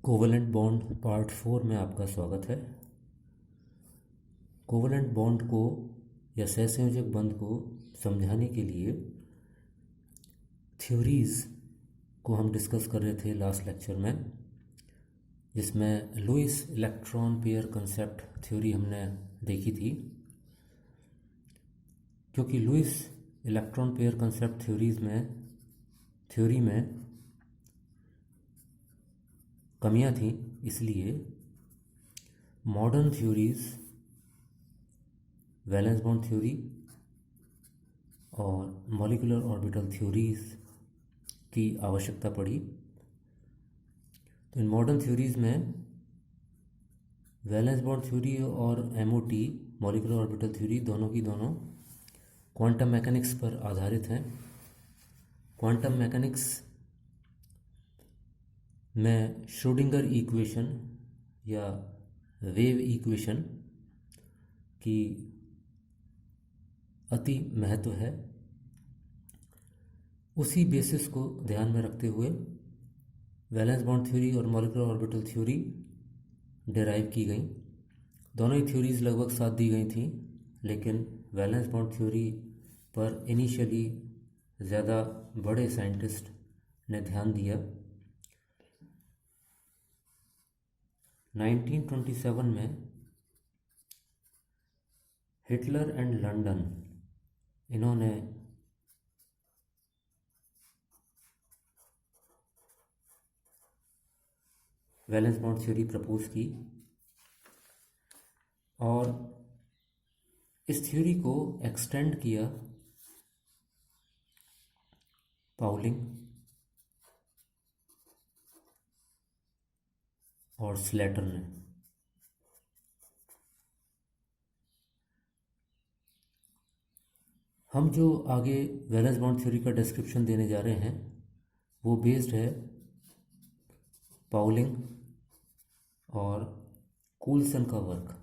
Covalent bond part 4 में आपका स्वागत है। कोवलेंट बॉन्ड को या सहसंयोजक बंध को समझाने के लिए थ्योरीज़ को हम डिस्कस कर रहे थे लास्ट लेक्चर में, जिसमें Lewis electron pair concept theory हमने देखी थी। क्योंकि Lewis electron pair concept theory में कमियां थी, इसलिए modern theories valence bond theory और मॉलिक्यूलर ऑर्बिटल थ्योरीज की आवश्यकता पड़ी। तो इन मॉडर्न थ्योरीज में वैलेंस बॉन्ड थ्योरी और एमओटी मॉलिक्यूलर ऑर्बिटल थ्योरी दोनों की दोनों क्वांटम मैकेनिक्स पर आधारित हैं। क्वांटम मैकेनिक्स में श्रोडिंगर इक्वेशन या वेव इक्वेशन की अति महत्व है। उसी बेसिस को ध्यान में रखते हुए वैलेंस बॉन्ड थ्योरी और मॉलिक्यूलर ऑर्बिटल थ्योरी डेराइव की गई। दोनों ही थ्योरीज लगभग साथ दी गई थी, लेकिन वैलेंस बॉन्ड थ्योरी पर इनिशियली ज़्यादा बड़े साइंटिस्ट ने ध्यान दिया। 1927 में हिटलर एंड लंडन इन्होंने वैलेंस बॉन्ड थ्योरी प्रपोज की और इस थ्योरी को एक्सटेंड किया पाउलिंग और स्लेटर ने। हम जो आगे वैलेंस बॉन्ड थ्योरी का डिस्क्रिप्शन देने जा रहे हैं वो बेस्ड है पाउलिंग और कूल्सन का वर्क।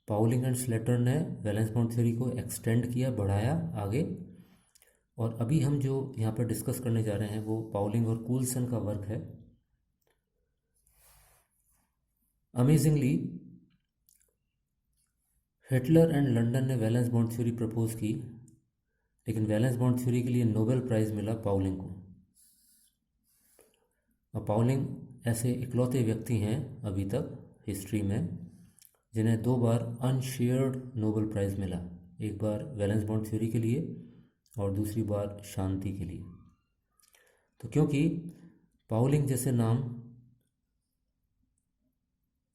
पाउलिंग एंड स्लेटर ने वैलेंस बॉन्ड थ्योरी को एक्सटेंड किया, बढ़ाया आगे, और अभी हम जो यहाँ पर डिस्कस करने जा रहे हैं वो पाउलिंग और कूल्सन का वर्क है। अमेजिंगली हिटलर एंड लंडन ने वैलेंस बॉन्ड थ्योरी प्रपोज की, लेकिन वैलेंस बॉन्ड थ्योरी के लिए नोबेल प्राइज़ मिला पाउलिंग को। और पाउलिंग ऐसे इकलौते व्यक्ति हैं अभी तक हिस्ट्री में जिन्हें 2 बार अनशेयर्ड नोबेल प्राइज़ मिला, एक बार वैलेंस बॉन्ड थ्योरी के लिए और दूसरी बार शांति के लिए। तो क्योंकि पाउलिंग जैसे नाम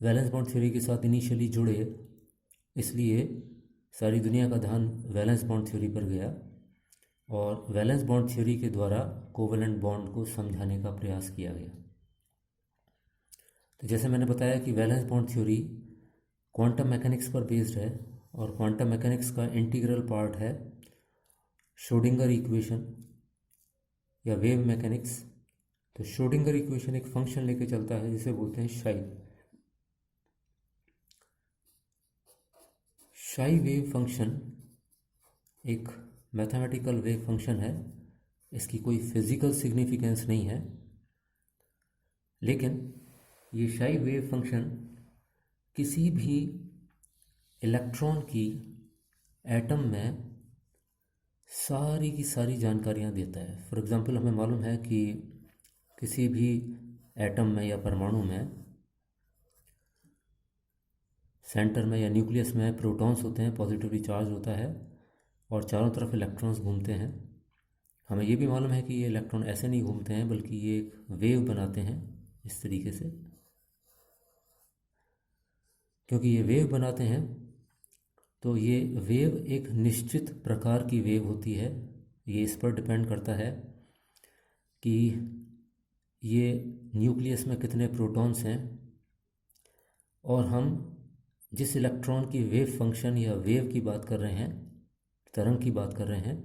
वैलेंस बॉन्ड थ्योरी के साथ इनिशियली जुड़े, इसलिए सारी दुनिया का ध्यान वैलेंस बॉन्ड थ्योरी पर गया और वैलेंस बॉन्ड थ्योरी के द्वारा कोवेलेंट बॉन्ड को समझाने का प्रयास किया गया। तो जैसे मैंने बताया कि valence bond theory quantum mechanics पर बेस्ड है और क्वांटम मैकेनिक्स का इंटीग्रल पार्ट है श्रोडिंगर इक्वेशन या वेव मैकेनिक्स। तो श्रोडिंगर इक्वेशन एक फंक्शन लेके चलता है जिसे बोलते हैं शाई वेव फंक्शन एक मैथमेटिकल वेव फंक्शन है। इसकी कोई फिजिकल सिग्निफिकेंस नहीं है, लेकिन ये शाई वेव फंक्शन किसी भी इलेक्ट्रॉन की एटम में सारी की सारी जानकारियाँ देता है। फॉर एग्ज़ाम्पल, हमें मालूम है कि किसी भी एटम में या परमाणु में सेंटर में या न्यूक्लियस में प्रोटॉन्स होते हैं, पॉजिटिवली चार्ज होता है और चारों तरफ इलेक्ट्रॉन्स घूमते हैं। हमें ये भी मालूम है कि ये इलेक्ट्रॉन ऐसे नहीं घूमते हैं, बल्कि ये एक वेव बनाते हैं इस तरीके से। क्योंकि ये वेव बनाते हैं तो ये वेव एक निश्चित प्रकार की वेव होती है। ये इस पर डिपेंड करता है कि ये न्यूक्लियस में कितने प्रोटॉन्स हैं और हम जिस इलेक्ट्रॉन की वेव फंक्शन या वेव की बात कर रहे हैं, तरंग की बात कर रहे हैं,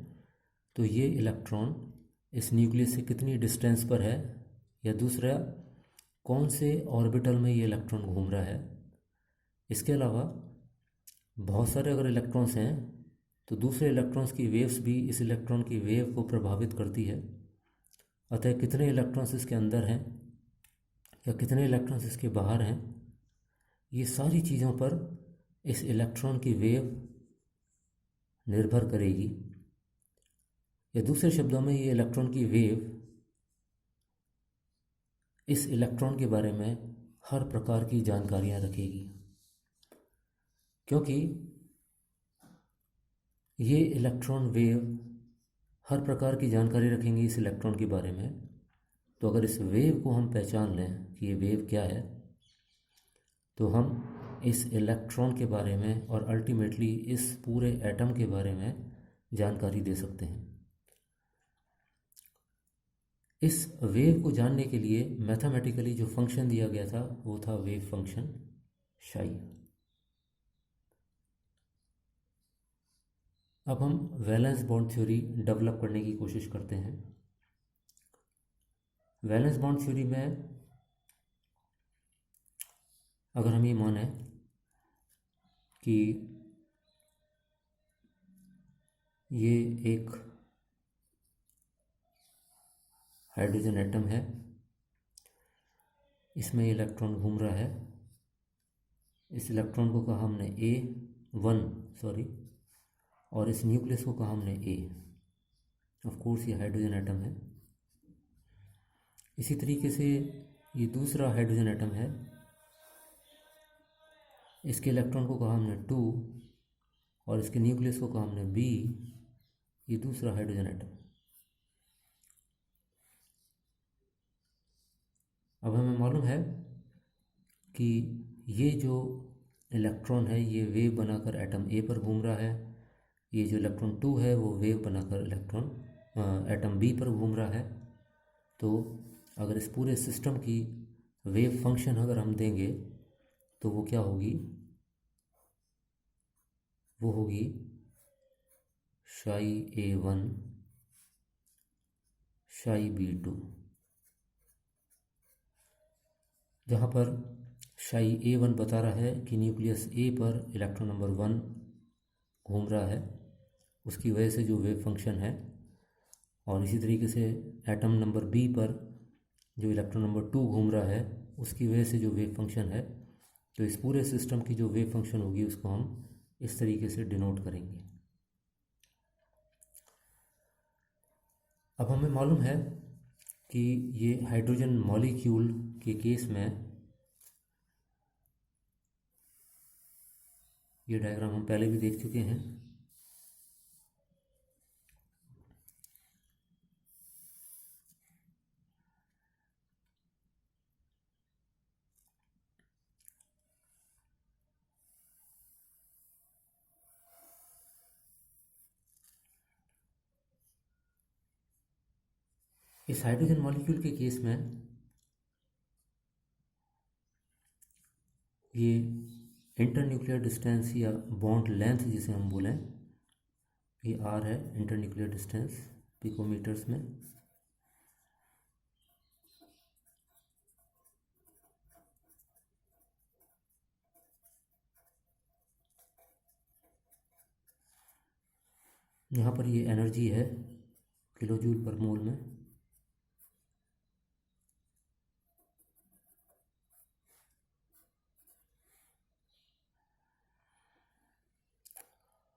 तो ये इलेक्ट्रॉन इस न्यूक्लियस से कितनी डिस्टेंस पर है, या दूसरा कौन से ऑर्बिटल में ये इलेक्ट्रॉन घूम रहा है। इसके अलावा बहुत सारे अगर इलेक्ट्रॉन्स हैं तो दूसरे इलेक्ट्रॉन्स की वेव्स भी इस इलेक्ट्रॉन की वेव को प्रभावित करती है। अतः कितने इलेक्ट्रॉन्स इसके अंदर हैं या कितने इलेक्ट्रॉन्स इसके बाहर हैं, ये सारी चीज़ों पर इस इलेक्ट्रॉन की वेव निर्भर करेगी। या दूसरे शब्दों में, ये इलेक्ट्रॉन की वेव इस इलेक्ट्रॉन के बारे में हर प्रकार की जानकारियाँ रखेगी, क्योंकि ये इलेक्ट्रॉन वेव हर प्रकार की जानकारी रखेंगी इस इलेक्ट्रॉन के बारे में। तो अगर इस वेव को हम पहचान लें कि ये वेव क्या है, तो हम इस इलेक्ट्रॉन के बारे में और अल्टीमेटली इस पूरे एटम के बारे में जानकारी दे सकते हैं। इस वेव को जानने के लिए मैथमेटिकली जो फंक्शन दिया गया था वो था वेव फंक्शन शाई। अब हम वैलेंस बॉन्ड थ्योरी डेवलप करने की कोशिश करते हैं। वैलेंस बॉन्ड थ्योरी में अगर हम ये माने कि ये एक हाइड्रोजन एटम है, इसमें इलेक्ट्रॉन घूम रहा है, इस इलेक्ट्रॉन को कहा हमने A1 और इस न्यूक्लियस को कहा हमने A। ऑफ कोर्स ये हाइड्रोजन एटम है। इसी तरीके से ये दूसरा हाइड्रोजन एटम है, इसके इलेक्ट्रॉन को कहा हमने 2 और इसके न्यूक्लियस को कहा हमने B। ये दूसरा हाइड्रोजन एटम। अब हमें मालूम है कि ये जो इलेक्ट्रॉन है ये वेव बनाकर एटम A पर घूम रहा है, ये जो इलेक्ट्रॉन 2 है वो वेव बनाकर एटम B पर घूम रहा है। तो अगर इस पूरे सिस्टम की वेव फंक्शन अगर हम देंगे तो वो क्या होगी, वो होगी शाई A1 शाई B2, जहाँ पर शाई A1 बता रहा है कि न्यूक्लियस A पर इलेक्ट्रॉन नंबर 1 घूम रहा है, उसकी वजह से जो वेव फंक्शन है। और इसी तरीके से एटम नंबर B पर जो इलेक्ट्रॉन नंबर 2 घूम रहा है, उसकी वजह से जो वेव फंक्शन है। तो इस पूरे सिस्टम की जो वेव फंक्शन होगी उसको हम इस तरीके से डिनोट करेंगे। अब हमें मालूम है कि ये हाइड्रोजन मॉलिक्यूल के केस में, ये डायग्राम हम पहले भी देख चुके हैं। इस हाइड्रोजन मॉलिक्यूल के केस में ये इंटरन्यूक्लियर डिस्टेंस या बॉन्ड लेंथ जिसे हम बोलें, ये R है, इंटरन्यूक्लियर डिस्टेंस पिकोमीटर्स में। यहाँ पर ये एनर्जी है किलो जूल पर मोल में।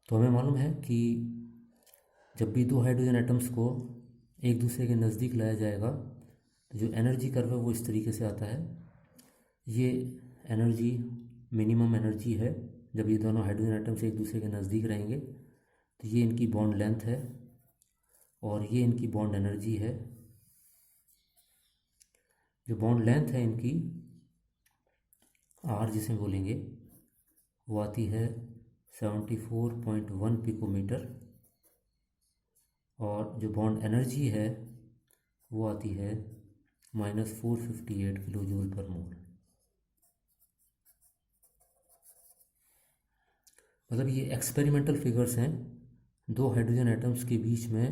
तो हमें मालूम है कि जब भी दो हाइड्रोजन एटम्स को एक दूसरे के नज़दीक लाया जाएगा तो जो एनर्जी कर्व है वो इस तरीके से आता है। ये एनर्जी मिनिमम एनर्जी है जब ये दोनों हाइड्रोजन एटम्स एक दूसरे के नज़दीक रहेंगे। तो ये इनकी बॉन्ड लेंथ है और ये इनकी बॉन्ड एनर्जी है। जो बॉन्ड लेंथ है इनकी R जिसे बोलेंगे, वो आती है 74.1 पिकोमीटर और जो बॉन्ड एनर्जी है वो आती है -458 किलो जूल पर मोल। मतलब ये एक्सपेरिमेंटल फिगर्स हैं। दो हाइड्रोजन एटम्स के बीच में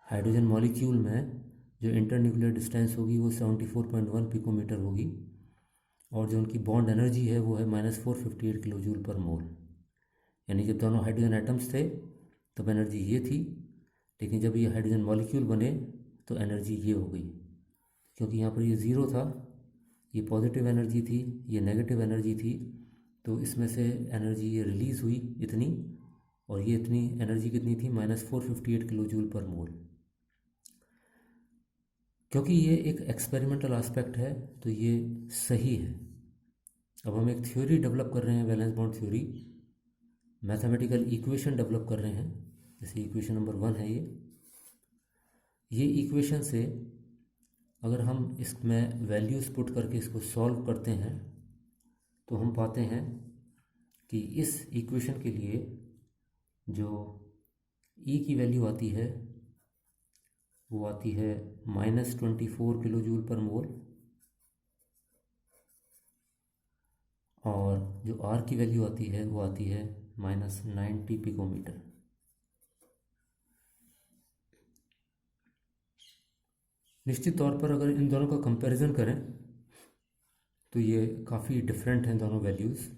हाइड्रोजन मॉलिक्यूल में जो इंटरन्यूक्लियर डिस्टेंस होगी वो 74.1 पिकोमीटर होगी और जो उनकी बॉन्ड एनर्जी है वो है -458 किलो जूल पर मोल। यानी जब दोनों हाइड्रोजन एटम्स थे तब एनर्जी ये थी, लेकिन जब ये हाइड्रोजन मॉलिक्यूल बने तो एनर्जी ये हो गई। क्योंकि यहाँ पर ये ज़ीरो था, ये पॉजिटिव एनर्जी थी, ये नेगेटिव एनर्जी थी, तो इसमें से एनर्जी ये रिलीज़ हुई इतनी, और ये इतनी एनर्जी कितनी थी, -458 किलो जूल पर मोल। क्योंकि ये एक एक्सपेरिमेंटल एस्पेक्ट है तो ये सही है। अब हम एक थ्योरी डेवलप कर रहे हैं, valence bond theory, mathematical equation develop कर रहे हैं। जैसे इक्वेशन नंबर 1 है ये इक्वेशन से अगर हम इसमें वैल्यूज़ पुट करके इसको सॉल्व करते हैं तो हम पाते हैं कि इस इक्वेशन के लिए जो ई की वैल्यू आती है वो आती है -24 किलो जूल पर मोल, और जो आर की वैल्यू आती है वो आती है -90 पिकोमीटर। निश्चित तौर पर अगर इन दोनों का कंपैरिजन करें तो ये काफ़ी डिफरेंट हैं दोनों वैल्यूज़।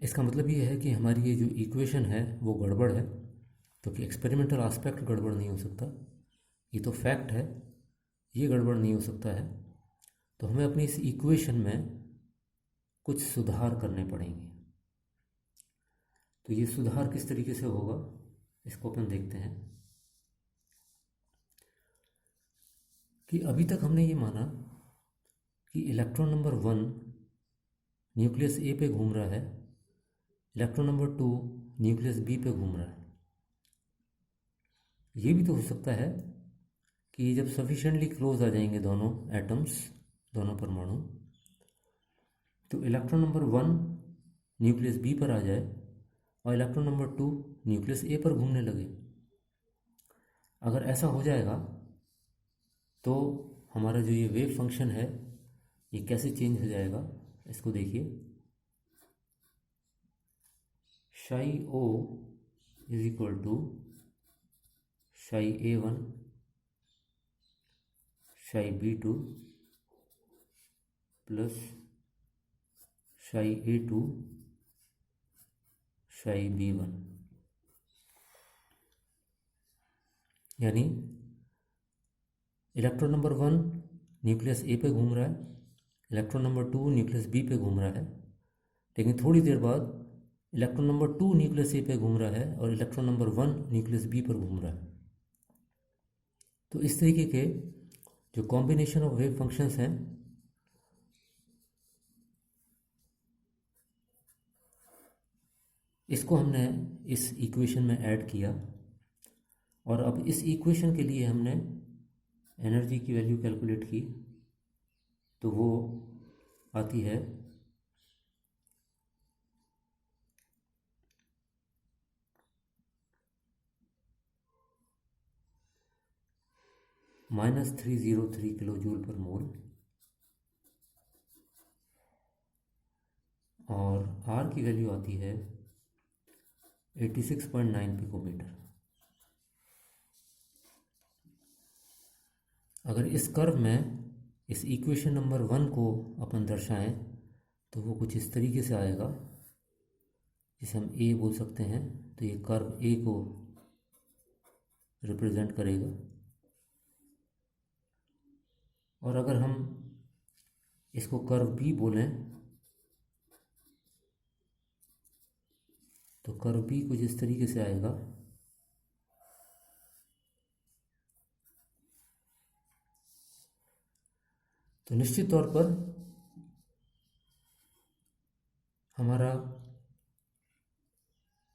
इसका मतलब ये है कि हमारी ये जो इक्वेशन है वो गड़बड़ है, क्योंकि एक्सपेरिमेंटल एस्पेक्ट गड़बड़ नहीं हो सकता, ये तो फैक्ट है, ये गड़बड़ नहीं हो सकता है। तो हमें अपनी इस इक्वेशन में कुछ सुधार करने पड़ेंगे। तो ये सुधार किस तरीके से होगा इसको अपन देखते हैं। कि अभी तक हमने ये माना कि इलेक्ट्रॉन नंबर 1 न्यूक्लियस ए पे घूम रहा है, इलेक्ट्रॉन नंबर 2 न्यूक्लियस बी पे घूम रहा है। ये भी तो हो सकता है कि जब सफिशिएंटली क्लोज आ जाएंगे दोनों एटम्स, दोनों परमाणु, तो इलेक्ट्रॉन नंबर 1 न्यूक्लियस बी पर आ जाए और इलेक्ट्रॉन नंबर 2 न्यूक्लियस ए पर घूमने लगे। अगर ऐसा हो जाएगा तो हमारा जो ये वेव फंक्शन है ये कैसे चेंज हो जाएगा, इसको देखिए। psi O is equal to psi A1 psi B2 plus psi A2 psi B1। यानी इलेक्ट्रॉन नंबर 1 न्यूक्लियस ए पे घूम रहा है, इलेक्ट्रॉन नंबर 2 न्यूक्लियस बी पे घूम रहा है, लेकिन थोड़ी देर बाद इलेक्ट्रॉन नंबर 2 न्यूक्लियस ए पे घूम रहा है और इलेक्ट्रॉन नंबर 1 न्यूक्लियस बी पर घूम रहा है। तो इस तरीके के जो कॉम्बिनेशन ऑफ वेव फंक्शंस हैं इसको हमने इस इक्वेशन में ऐड किया, और अब इस इक्वेशन के लिए हमने एनर्जी की वैल्यू कैलकुलेट की, तो वो आती है -303 किलो जूल पर मोल, और आर की वैल्यू आती है 86.9 पिकोमीटर। अगर इस कर्व में इस इक्वेशन नंबर 1 को अपन दर्शाएं तो वो कुछ इस तरीके से आएगा, जिसे हम ए बोल सकते हैं। तो ये कर्व ए को रिप्रेजेंट करेगा, और अगर हम इसको कर्व बी बोलें तो कर्व बी कुछ इस तरीके से आएगा। तो निश्चित तौर पर हमारा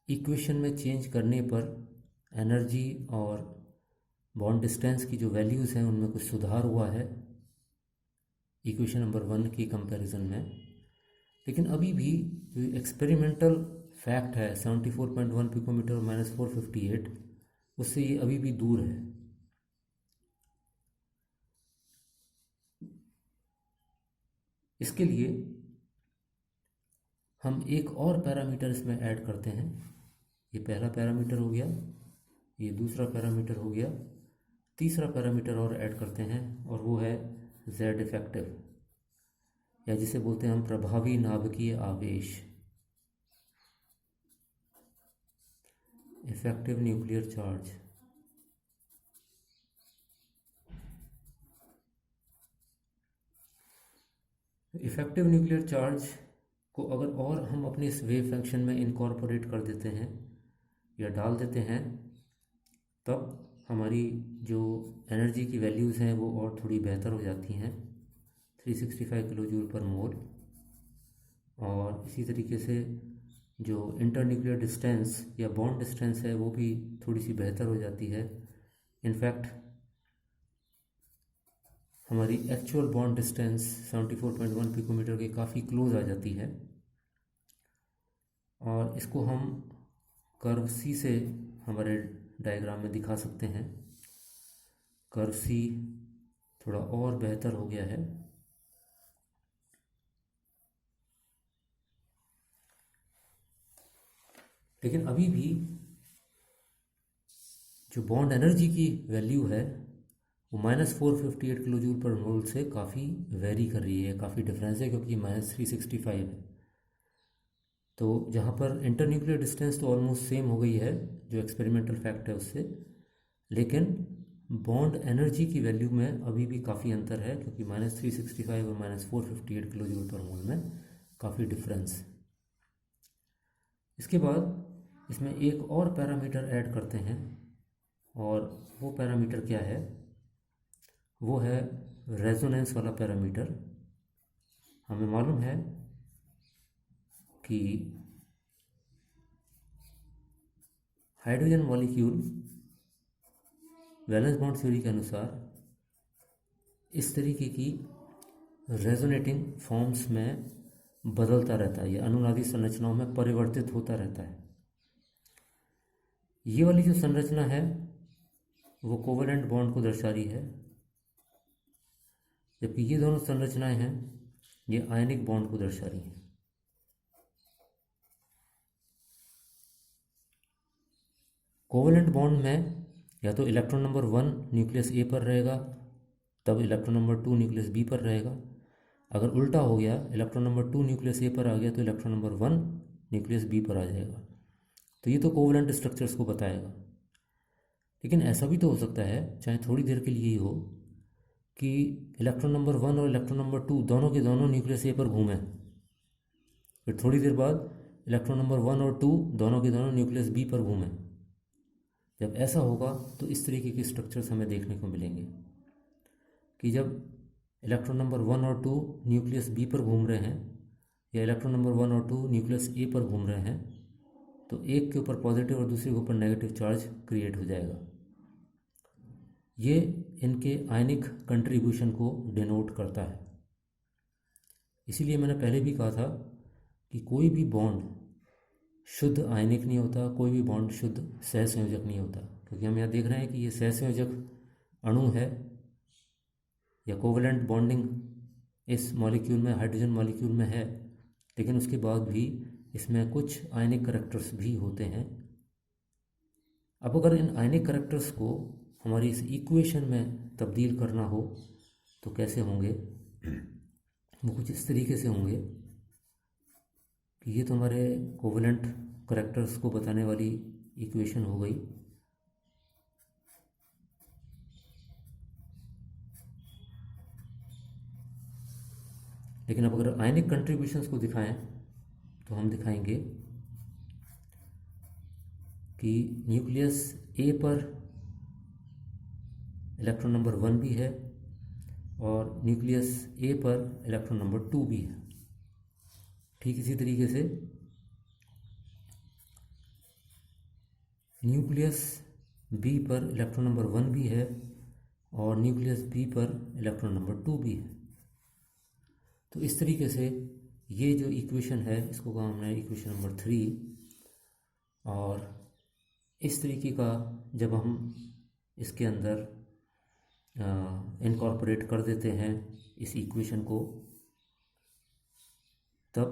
इक्वेशन में चेंज करने पर एनर्जी और बॉन्ड डिस्टेंस की जो वैल्यूज़ हैं उनमें कुछ सुधार हुआ है इक्वेशन नंबर 1 की कंपैरिजन में। लेकिन अभी भी जो एक्सपेरिमेंटल फैक्ट है 74.1 पिकोमीटर और -458, उससे ये अभी भी दूर है। इसके लिए हम एक और पैरामीटर इसमें ऐड करते हैं। ये पहला पैरामीटर हो गया, ये दूसरा पैरामीटर हो गया, तीसरा पैरामीटर और ऐड करते हैं, और वो है Z इफेक्टिव, या जिसे बोलते हैं हम प्रभावी नाभिकीय आवेश। Effective nuclear charge. Effective nuclear charge को अगर और हम अपने इस वेव फंक्शन में इनकॉर्पोरेट कर देते हैं या डाल देते हैं, तब हमारी जो एनर्जी की वैल्यूज़ हैं वो और थोड़ी बेहतर हो जाती हैं, 365 किलो जूल पर मोल। और इसी तरीके से जो इंटरन्यूक्लियर डिस्टेंस या बॉन्ड डिस्टेंस है वो भी थोड़ी सी बेहतर हो जाती है। इनफैक्ट हमारी एक्चुअल बॉन्ड डिस्टेंस 74.1 पिकोमीटर के काफ़ी क्लोज आ जाती है। और इसको हम कर्व सी से हमारे डायग्राम में दिखा सकते हैं। कर्व सी थोड़ा और बेहतर हो गया है। लेकिन अभी भी जो बॉन्ड एनर्जी की वैल्यू है वो -458 किलो जूल पर मोल से काफ़ी वेरी कर रही है, काफ़ी डिफरेंस है, क्योंकि -365 है। तो जहाँ पर इंटरन्यूक्लियर डिस्टेंस तो ऑलमोस्ट सेम हो गई है जो एक्सपेरिमेंटल फैक्ट है उससे, लेकिन बॉन्ड एनर्जी की वैल्यू में अभी भी काफ़ी अंतर है, क्योंकि -365 और -458 किलो जूल पर मोल में काफ़ी डिफरेंस। इसके बाद इसमें एक और पैरामीटर ऐड करते हैं, और वो पैरामीटर क्या है? वो है रेजोनेंस वाला पैरामीटर। हमें मालूम है कि hydrogen molecule valence bond theory के अनुसार इस तरीके की रेजोनेटिंग फॉर्म्स में बदलता रहता है, या अनुनादी संरचनाओं में परिवर्तित होता रहता है। ये वाली जो संरचना है वो कोवेलेंट बॉन्ड को दर्शा रही है, जबकि ये दोनों संरचनाएं हैं ये आयनिक बॉन्ड को दर्शा रही हैं। कोवेलेंट बॉन्ड में या तो इलेक्ट्रॉन नंबर 1 न्यूक्लियस ए पर रहेगा, तब इलेक्ट्रॉन नंबर 2 न्यूक्लियस बी पर रहेगा। अगर उल्टा हो गया, इलेक्ट्रॉन नंबर 2 न्यूक्लियस ए पर आ गया, तो इलेक्ट्रॉन नंबर 1 न्यूक्लियस बी पर आ जाएगा। तो ये तो कोवेलेंट स्ट्रक्चर्स को बताएगा। लेकिन ऐसा भी तो हो सकता है, चाहे थोड़ी देर के लिए ही हो, कि इलेक्ट्रॉन नंबर 1 और इलेक्ट्रॉन नंबर 2 दोनों के दोनों न्यूक्लियस ए पर घूमें, फिर थोड़ी देर बाद इलेक्ट्रॉन नंबर 1 और 2 दोनों के दोनों न्यूक्लियस बी पर घूमें। जब ऐसा होगा तो इस तरीके के स्ट्रक्चर्स हमें देखने को मिलेंगे कि जब इलेक्ट्रॉन नंबर 1 और 2 न्यूक्लियस बी पर घूम रहे हैं, या इलेक्ट्रॉन नंबर 1 और 2 न्यूक्लियस ए पर घूम रहे हैं, तो एक के ऊपर पॉजिटिव और दूसरे के ऊपर नेगेटिव चार्ज क्रिएट हो जाएगा। ये इनके आयनिक कंट्रीब्यूशन को डिनोट करता है। इसीलिए मैंने पहले भी कहा था कि कोई भी बॉन्ड शुद्ध आयनिक नहीं होता, कोई भी बॉन्ड शुद्ध सहसंयोजक नहीं होता, क्योंकि हम यहाँ देख रहे हैं कि ये सहसंयोजक अणु है या कोवेलेंट बॉन्डिंग इस मॉलिक्यूल में, हाइड्रोजन मॉलिक्यूल में है, लेकिन उसके बाद भी इसमें कुछ आयनिक करैक्टर्स भी होते हैं। अब अगर इन आयनिक करैक्टर्स को हमारी इस इक्वेशन में तब्दील करना हो तो कैसे होंगे? वो कुछ इस तरीके से होंगे कि ये तो हमारे कोवेलेंट करैक्टर्स को बताने वाली इक्वेशन हो गई। लेकिन अब अगर आयनिक कंट्रीब्यूशंस को दिखाएं तो हम दिखाएंगे कि न्यूक्लियस ए पर इलेक्ट्रॉन नंबर 1 भी है और न्यूक्लियस ए पर इलेक्ट्रॉन नंबर 2 भी है। ठीक इसी तरीके से न्यूक्लियस बी पर इलेक्ट्रॉन नंबर 1 भी है और न्यूक्लियस बी पर इलेक्ट्रॉन नंबर 2 भी है। तो इस तरीके से ये जो इक्वेशन है इसको कहा हमने इक्वेशन नंबर 3। और इस तरीके का जब हम इसके अंदर इनकॉर्पोरेट कर देते हैं इस इक्वेशन को, तब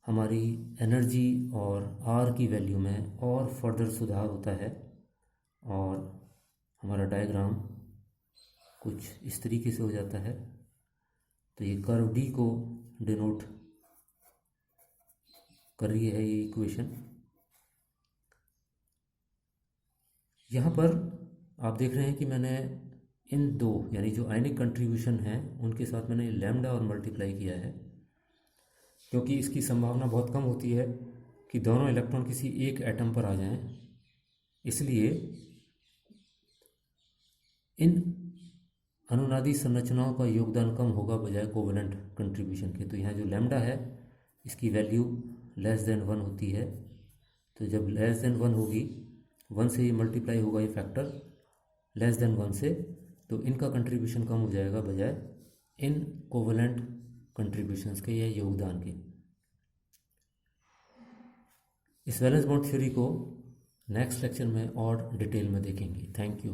हमारी एनर्जी और आर की वैल्यू में और फर्दर सुधार होता है और हमारा डायग्राम कुछ इस तरीके से हो जाता है। तो ये कर्व डी को डिनोट कर रही है ये इक्वेशन। यहाँ पर आप देख रहे हैं कि मैंने इन दो यानी जो आयनिक कंट्रीब्यूशन है उनके साथ मैंने लैम्डा और मल्टीप्लाई किया है, क्योंकि इसकी संभावना बहुत कम होती है कि दोनों इलेक्ट्रॉन किसी एक एटम पर आ जाएं। इसलिए इन अनुनादी संरचनाओं का योगदान कम होगा बजाय कोवेलेंट कंट्रीब्यूशन के। तो यहाँ जो लैम्डा है इसकी वैल्यू लेस देन 1 होती है। तो जब लेस देन 1 होगी, 1 से ही मल्टीप्लाई होगा ये फैक्टर लेस देन 1 से, तो इनका कंट्रीब्यूशन कम हो जाएगा बजाय इन कोवेलेंट कंट्रीब्यूशंस के या योगदान के। इस वैलेंस बॉन्ड थ्योरी को नेक्स्ट लेक्चर में और डिटेल में देखेंगे। Thank you.